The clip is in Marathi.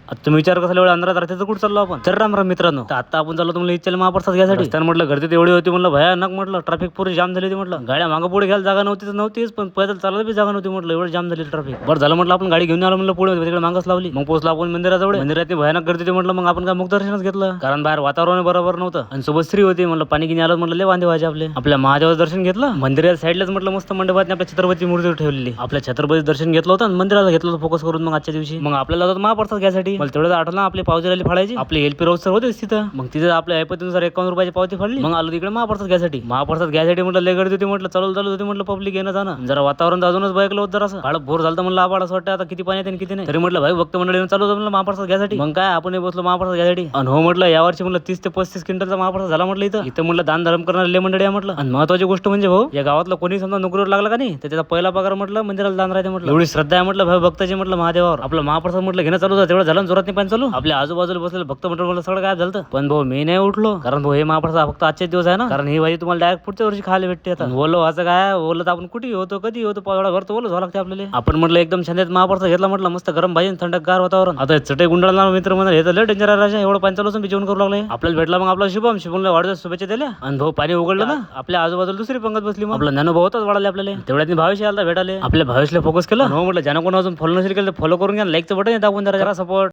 आता तुम्ही विचार कसा एवढ्या अंधारात राहते तर कुठं चाललो आपण. तर राम राम मित्रांनो, तर आता आपण चाललो तुम्हाला इच्छेला महाप्रसाद घ्यायसाठी. रस्त्यानं म्हटलं गर्दी एवढी होती, म्हटलं भयानक, म्हटलं ट्रॅफिक पुरी जाम झाली होती. म्हटलं गाड्या मागं पुढे घ्यायला जागा नव्हती तर नव्हतीच, पण पैदल चालायला बी जागा नव्हती. म्हटलं एवढं जाम झाली ट्रॅफिक. बरं झालं म्हटलं आपण गाडी घेऊन आलो, म्हटलं पुढे तिकडे मागच लावली. मग पोहोचलो आपण मंदिराजवळ. मंदिरात भयानक गर्दी होती. म्हटलं मग आपण काय मुक्त दर्शनच घेतलं, कारण बाहेर वातावरण बरोबर नव्हतं आणि सोबत स्त्री होती. म्हटलं पाणी घेऊन आलं, म्हटलं लय वांदे व्हायचे आपले. आपल्या महादेवाचं दर्शन घेतलं. मंदिराच्या साईडलाच म्हटलं मस्त मंडपात आपल्या छत्रपती मूर्ती ठेवलेली. आपल्या छत्रपती दर्शन घेतलं होतं आणि मंदिराला घेतलं होतं फोकस करून. मग आजच्या दिवशी मग आपल्याला महाप्रसाद घ्यायसाठी मला तेवढं आठवलं, आपली पावती राहिली फाडायची. आपले एलपी राऊत सर होते तिथं. मग तिथे आपल्या ऐपतीनुसार 51 रुपयाची पावती फाडली. मग आलो तिकडे महाप्रसाद घ्यायसाठी. महाप्रसाद घ्यायसाठी म्हटलं लय गर्दी होती. म्हटलं चालू होती. म्हटलं पब्लिक येणं जाणं जरा वातावरण अजूनच बघलं होतं. जरा काळ बोर झालं. म्हणलं आबाड असं वाटतं आता किती पाणी येते किती नाही. तरी म्हटलं भाई भक्त मंडळी चालू होतं म्हणलं महाप्रसाद घ्यायसाठी. मग काय आपण बसलो महाप्रसाद घ्यायसाठी. आणि हो म्हटलं यावर्षी म्हटलं 30 ते 35 क्विंटलचा महाप्रसाद झाला. म्हटलं इथं म्हटलं दान धर्म करणारे लय मंडळी आहे म्हटलं. आणि महत्वाची गोष्ट म्हणजे भाऊ, या गावातला कोणी समजा नोकरीवर लागला का नाही तर त्याचा पहिला पगार म्हटलं मंदिराला दान राहते. म्हटलं एवढी श्रद्धा आहे म्हटलं भाई भक्ताची म्हटलं महादेवावर. आपलं महाप्रसाद म्हटलं घेणं चालू होतं. तेवढं झालं जोरात नाही पाणी चालू. आपल्या आजूबाजूला बसलेलं भक्त मंडळ मला सगळं काय झालं. पण भाऊ मी नाही उठलो, कारण भाऊ हे महाप्रसाद फक्त आजचे दिवस आहे ना, कारण ही भाजी तुम्हाला डायरेक्ट पुढच्या वर्षी खायला भेटते. आता ओलं व्हायचं काय, ओलं तर आपण कुठे होतो कधी होतो पावडा भरतो, ओलं व्हावं लागते आपल्याला. आपण म्हटलं एकदम छान महाप्रसाद घेतला. म्हटलं मस्त गरम भाजी थंडगार वातावरण. आता चटई गुंडाळला मित्र म्हणा हे तर लय डेंजर आहे राजा, एवढं पाणी चालू असून जेवण करू लागले. आपल्याला भेटला मग आपला शुभमला वाढदिवस शुभेच्छा दिल्या. आणि भाऊ पाणी उघडलं ना, आपल्या आजूबाजूला दुसरी पंगत बसली. मग आपला ज्ञान भाऊ वाढले आपल्याला. तेवढ्यात भावेश आला भेटाले. आपल्या भावेशला फोकस केलं. हो म्हटलं ज्यानं कोण अजून फॉलो नसेल केलं फॉलो करून घ्या, लाईकचं बटन दाबून जरा सपोर्ट.